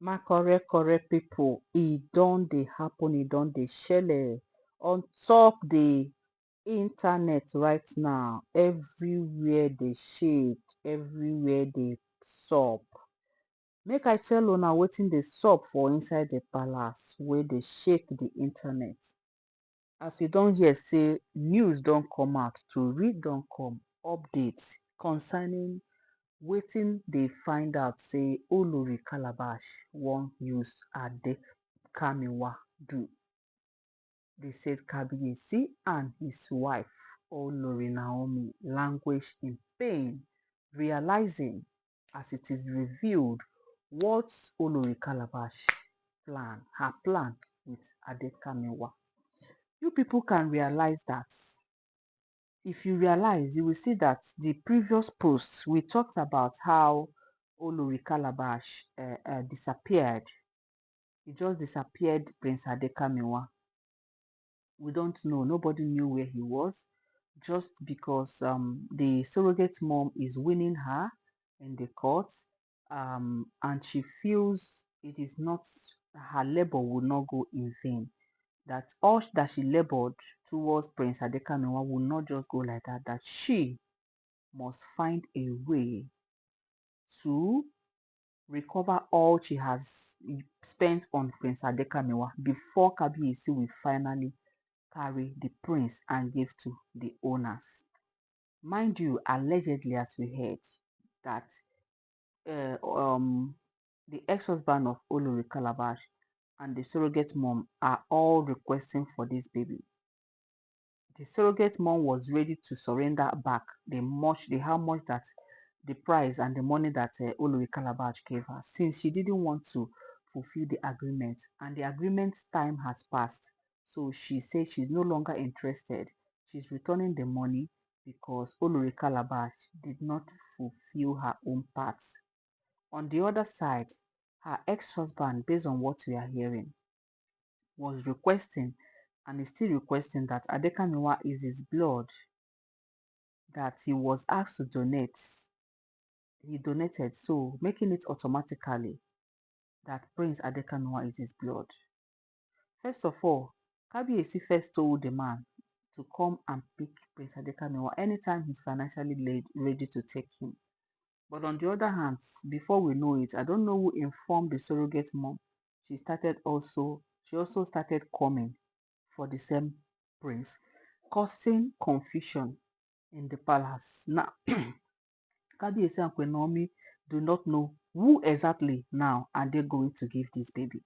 My correct people, e don dey happen, e don dey shele on top the internet right now. Everywhere dey shake, everywhere dey sup. Make I tell una wetin dey sup for inside the palace wey dey shake the internet. As you don hear say news don come out, tori don come, updates concerning wetin dey find out say Olori Calabash wan use adekamiwa do. They said Kabiyesi and his wife Olori Naomi languish in pain, realizing as it is revealed what Olori Calabash her plan with adekamiwa. You people can realize that. If you realize, you will see that the previous posts we talked about how Olori Calabash disappeared. He just disappeared Prince Adekamiwa. We don't know. Nobody knew where he was, just because the surrogate mom is winning her in the courts, and she feels it is not, her labor will not go in vain. That all that she labored towards Prince Adekamiwa will not just go like that. That she must find a way to recover all she has spent on Prince Adekamiwa before Kabiyesi will finally carry the prince and give to the owners. Mind you, allegedly, as we heard, that the ex-husband of Olori Calabash and the surrogate mom are all requesting for this baby. The surrogate mom was ready to surrender back how much that the price and the money that Olori Calabash gave her, since she didn't want to fulfill the agreement, and the agreement time has passed. So she said she's no longer interested. She's returning the money because Olori Calabash did not fulfill her own part. On the other side, her ex-husband, based on what we are hearing, was requesting and is still requesting that Adekamiwa is his blood, that he was asked to donate. He donated, so making it automatically that Prince Adekamiwa is his blood. First of all, Kabiyesi first told the man to come and pick Prince Adekamiwa anytime he's financially ready to take him. But on the other hand, before we know it, I don't know who informed the surrogate mom. She also started coming for the same prince, causing confusion in the palace. Now, Kabiyesi and Queen Naomi do not know who exactly now are they going to give this baby.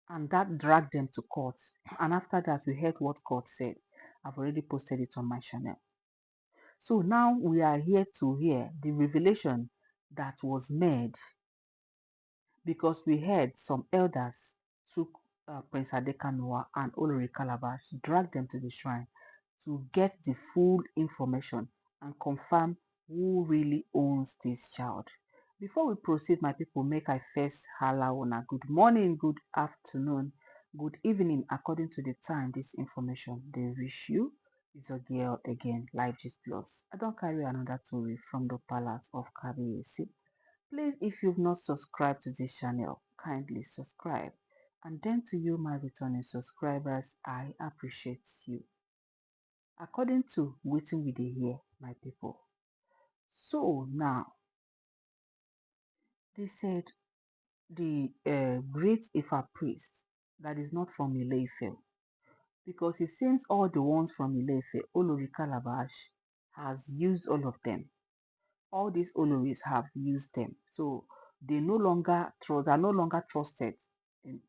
And that dragged them to court. And after that, we heard what court said. I've already posted it on my channel. So now we are here to hear the revelation that was made, because we heard some elders took Prince Adekamiwa and Olori Calabash, dragged them to the shrine to get the full information and confirm who really owns this child. Before we proceed, my people, make I first holla una good morning, good afternoon, good evening, according to the time this information they reach you. It's a girl again, Life Gist Plus. I don't carry another story from the palace of Kabiyesi. Please, if you've not subscribed to this channel, kindly subscribe. And then to you, my returning subscribers, I appreciate you. According to wetin we dey hear, my people. So now, they said the great Ifa priest that is not from Ile-Ife, because it seems all the ones from Ile-Ife, Olori Calabash has used all of them. All these Oloris have used them, so they are no longer trusted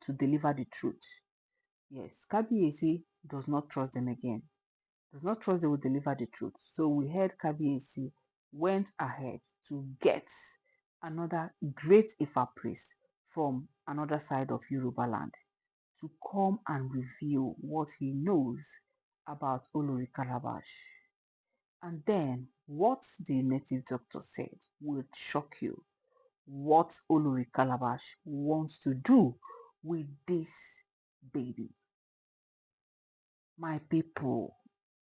to deliver the truth. Yes, Kabiyesi does not trust them again. Does not trust they will deliver the truth. So we heard Kabiyesi went ahead to get another great Ifa priest from another side of Yoruba land to come and reveal what he knows about Olori Calabash. And then what the native doctor said will shock you. What Olori Calabash wants to do with this baby. My people,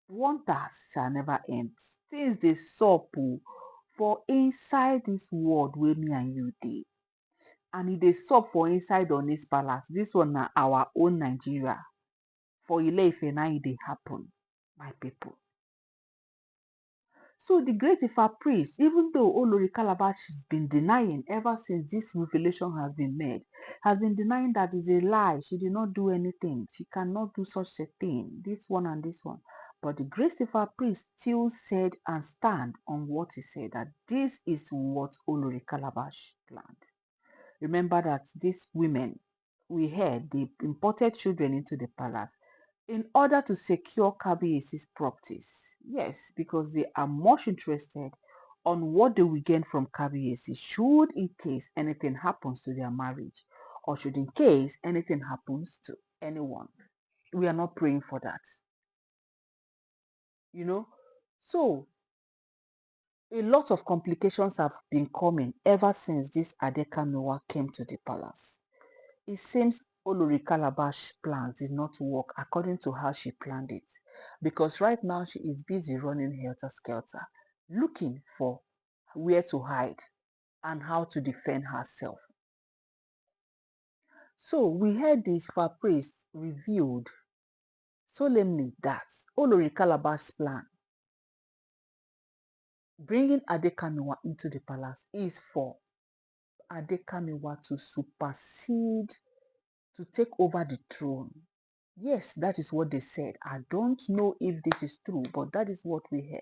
wonders shall never end. Things dey sup for inside this world wey me and you dey. and dey sup for inside Ooni's palace. This one na our own Nigeria. For Ile-Ife na e dey happen, my people. So the great Ifa priest, even though Olori Calabash has been denying ever since this revelation has been made, has been denying that is a lie. She did not do anything. She cannot do such a thing. This one and this one. But the great Ifa priest still said and stand on what he said, that this is what Olori Calabash planned. Remember that these women, we heard, they imported children into the palace in order to secure Kabiyesi's properties. Yes, because they are much interested on what they will gain from Kabiyesi should in case anything happens to their marriage, or should in case anything happens to anyone. We are not praying for that. So a lot of complications have been coming ever since this adekamiwa came to the palace. It seems Olori Calabash plans did not work according to how she planned it, because right now she is busy running helter-skelter, looking for where to hide and how to defend herself. So we heard the Ifa priest revealed solemnly that Olori Calabash's plan, bringing Adekamiwa into the palace, is for Adekamiwa to supersede, to take over the throne. Yes, that is what they said. I don't know if this is true, but that is what we heard.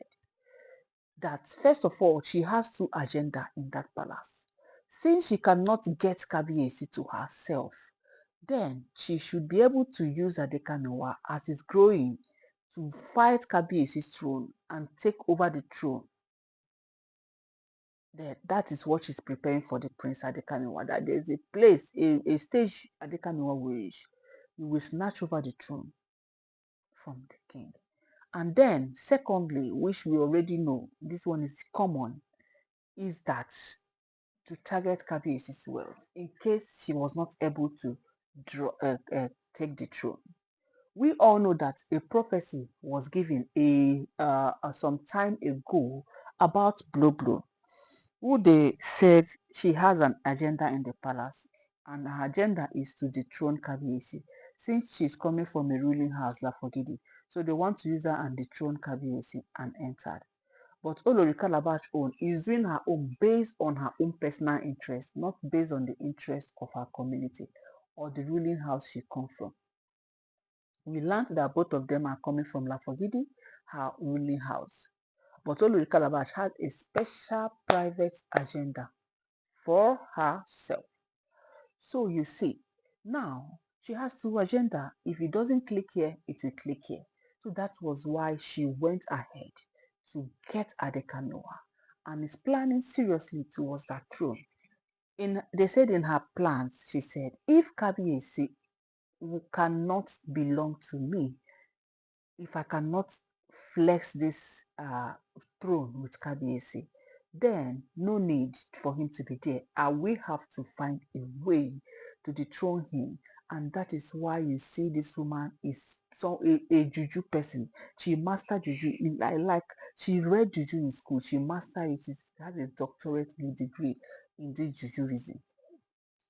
That first of all, she has two agendas in that palace. Since she cannot get Kabiyesi to herself, then she should be able to use Adekamiwa as it's growing to fight Kabiyesi's throne and take over the throne. That is what she's preparing for the Prince Adekamiwa. That there's a place, a stage Adekamiwa will reach. You will snatch over the throne from the king. And then, secondly, which we already know, this one is common, is that to target Kabiyesi's wealth in case she was not able to take the throne. We all know that a prophecy was given some time ago about Bloblo, who they said she has an agenda in the palace, and her agenda is to dethrone Kabiyesi, since she's coming from a ruling house, Lafogidi. So they want to use her and dethrone Kabiyesi and entered. But Olori Calabash own is doing her own based on her own personal interest, not based on the interest of her community or the ruling house she comes from. We learned that both of them are coming from Lafogidi, her ruling house. But Olori Calabash has a special private agenda for herself. So you see, now she has two agenda. If it doesn't click here, it will click here. So that was why she went ahead to get Adekamiwa and is planning seriously towards that throne. They said in her plans, she said, if Kabiyesi cannot belong to me, if I cannot flex this throne with Kabiyesi, then no need for him to be there. I will have to find a way to dethrone him. And that is why you see this woman is a juju person. She mastered juju. She read juju in school. She mastered it. She has a doctorate degree in this jujuism.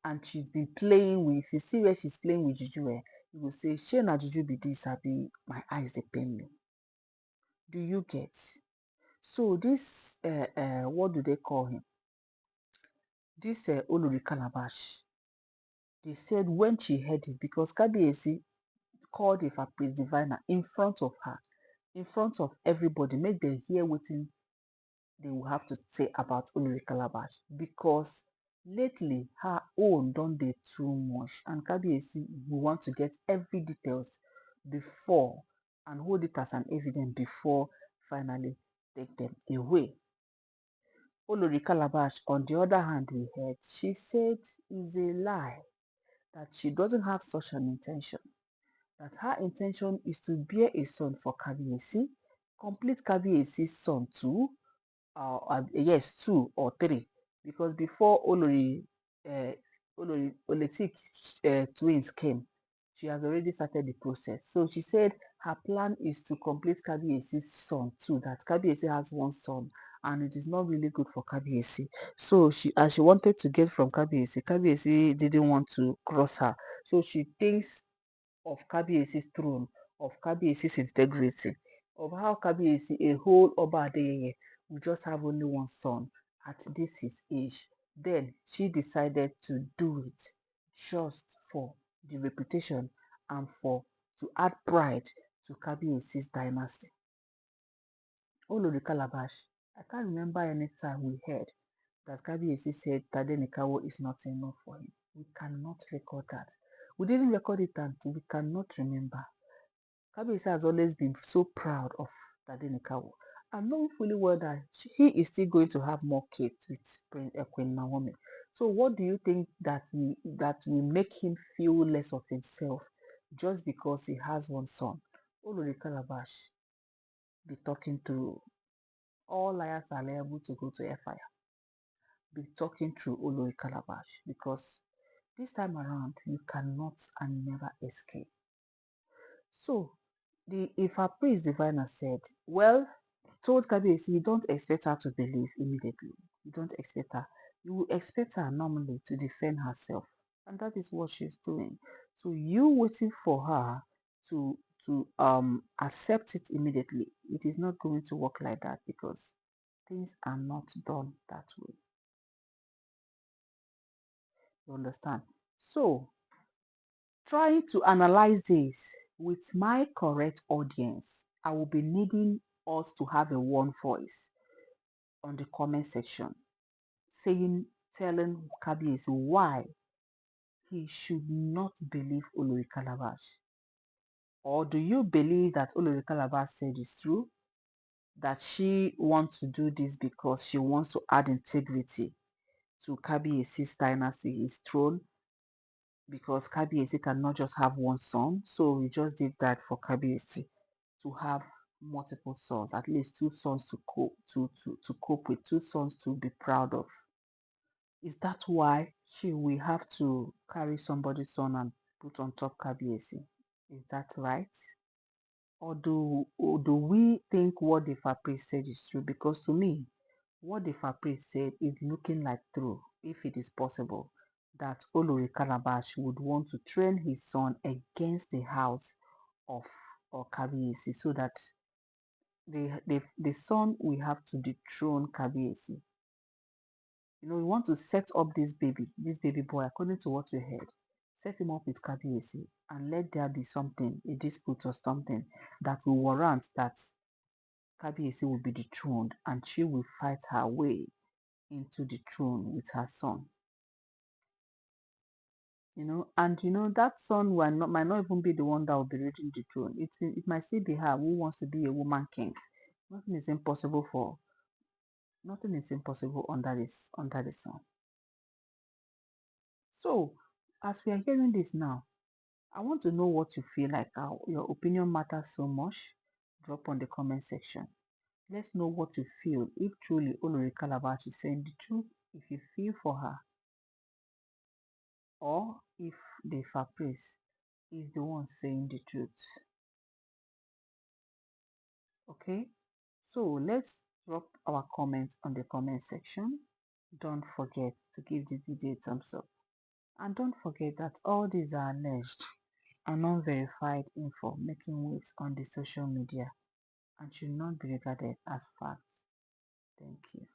And she's been playing with, if you see where she's playing with juju, you will say, shey na juju be this, abi my eyes dey pain me. Do you get? So this, what do they call him? This Olori Calabash, they said when she heard it, because Kabiyesi called a priest diviner in front of her, in front of everybody, make them hear wetin they will have to say about Olori Calabash, because lately her own don dey too much, and Kabiyesi will want to get every details before and hold it as an evidence before finally take them away. Olori Calabash, on the other hand, we heard, she said is a lie, that she doesn't have such an intention, that her intention is to bear a son for Kabiyesi, complete Kabiyesi's son too, yes, 2 or 3, because before Oletik twins came, she has already started the process. So she said her plan is to complete Kabiyesi's son too, that Kabiyesi has one son and it is not really good for Kabiyesi. So as she wanted to get from Kabiyesi, Kabiyesi didn't want to cross her. So she thinks of Kabiyesi's throne, of Kabiyesi's integrity, of how Kabiyesi, a whole Oba Adeyeye, will just have only one son at this his age. Then she decided to do it just for the reputation and for to add pride to Kabiyesi's dynasty. Olori Calabash, I can't remember any time we heard that Kabiyesi said Tadenikawo is not enough for him. We cannot record that. We didn't record it and we cannot remember. Kabiyesi has always been so proud of Tadenikawo and knowing fully well that he is still going to have more kids with Queen Naomi. So what do you think that will make him feel less of himself just because he has one son? Olori Calabash be talking to all liars are liable to go to fire. Be talking through Olori Calabash because this time around you cannot and never escape. So the Ifa priest diviner said, well, told Kabiyesi, you don't expect her to believe immediately. You don't expect her. You will expect her normally to defend herself. And that is what she's doing. So you waiting for her to accept it immediately. It is not going to work like that because things are not done that way. You understand? So trying to analyze this with my correct audience, I will be needing us to have a one voice on the comment section telling Kabiyesi why he should not believe Olori Calabash. Or do you believe that Olori Calabash said is true? That she wants to do this because she wants to add integrity to Kabiyesi's dynasty, his throne, because Kabiyesi cannot just have one son. So we just did that for Kabiyesi to have multiple sons, at least two sons to cope with, two sons to be proud of. Is that why she will have to carry somebody's son and put on top Kabiyesi? Is that right? Or do we think what the Fapriest said is true? Because to me, what the Fapriest said is looking like true, if it is possible, that Olori Calabash would want to train his son against the house of or Kabiyesi so that the son will have to dethrone Kabiyesi. We want to set up this baby boy, according to what we heard. Set him up with Kabiyesi and let there be something, a dispute or something that will warrant that Kabiyesi will be dethroned and she will fight her way into the throne with her son. That son might not even be the one that will be reaching the throne. It might still be her who wants to be a woman king. Nothing is impossible under the sun. So, as we are hearing this now, I want to know what you feel like. Your opinion matters so much. Drop on the comment section. Let's know what you feel. If truly Olori Calabash is saying the truth, if you feel for her, or if the Fabrice is the one saying the truth. Okay? So let's drop our comments on the comment section. Don't forget to give the video a thumbs up. And don't forget that all these are alleged and non-verified info making waves on the social media and should not be regarded as facts. Thank you.